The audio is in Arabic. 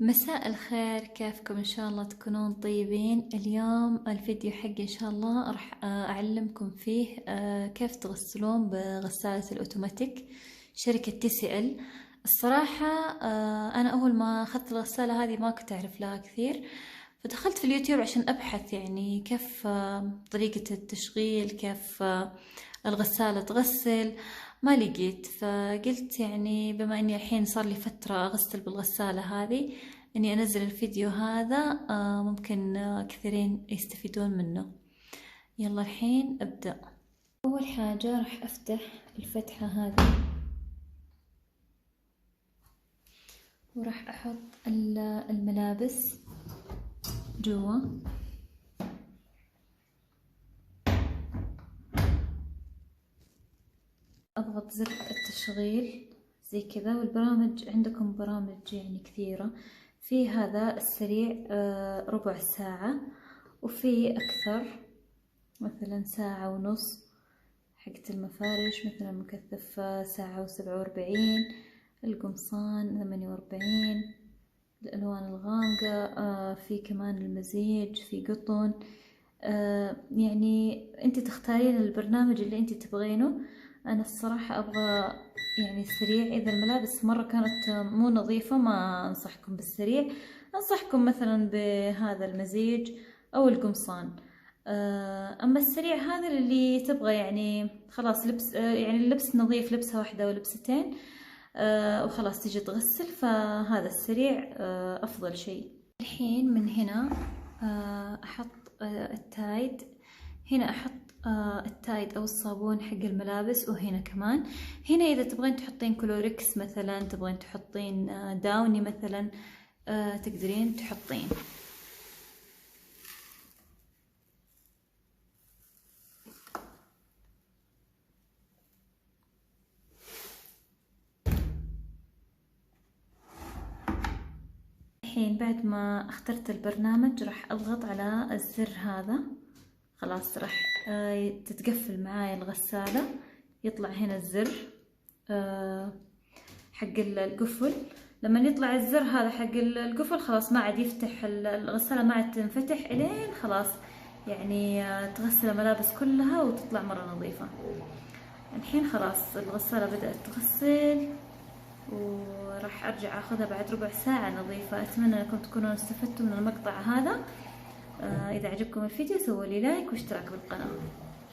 مساء الخير، كيفكم؟ إن شاء الله تكونون طيبين. اليوم الفيديو حقي إن شاء الله راح أعلمكم فيه كيف تغسلون بغسالة الأوتوماتيك شركة TCL. الصراحة أنا أول ما أخذت الغسالة هذه ما كنت أعرف لها كثير، فدخلت في اليوتيوب عشان أبحث يعني كيف طريقة التشغيل، كيف الغسالة تغسل. ما لقيت، فقلت يعني بما اني الحين صار لي فترة اغسل بالغسالة هذه اني انزل الفيديو هذا، ممكن كثيرين يستفيدون منه. يلا الحين ابدأ. اول حاجة راح افتح الفتحة هذه وراح احط الملابس جوا. اضغط زر التشغيل زي كذا، والبرامج عندكم برامج يعني كثيرة. في هذا السريع ربع ساعة، وفي أكثر مثلا ساعة ونص. حقت المفارش مثلا مكثف ساعة و47، القمصان 48، الألوان الغامقة في كمان المزيج، في قطن. يعني انت تختارين البرنامج اللي انت تبغينه. انا الصراحة ابغى يعني سريع. اذا الملابس مرة كانت مو نظيفة ما انصحكم بالسريع، انصحكم مثلا بهذا المزيج او القمصان. اما السريع هذا اللي تبغى يعني خلاص لبس، يعني اللبس نظيف، لبسة واحدة او لبستين وخلاص تيجي تغسل، فهذا السريع افضل شيء. الحين من هنا احط التايد. هنا احط التايد او الصابون حق الملابس، وهنا كمان. هنا اذا تبغين تحطين كلوركس مثلا، تبغين تحطين داوني مثلا، تقدرين تحطين. الحين بعد ما اخترت البرنامج راح اضغط على الزر هذا، خلاص راح تتقفل معايا الغسالة. يطلع هنا الزر حق القفل. لما يطلع الزر هذا حق القفل خلاص ما عاد يفتح الغسالة، ما عاد تنفتح الين خلاص يعني تغسل الملابس كلها وتطلع مرة نظيفة. الحين خلاص الغسالة بدأت تغسل، وراح ارجع اخذها بعد ربع ساعة نظيفة. اتمنى انكم تكونوا استفدتوا من المقطع هذا. اذا عجبكم الفيديو سووا لي لايك واشتراك بالقناة.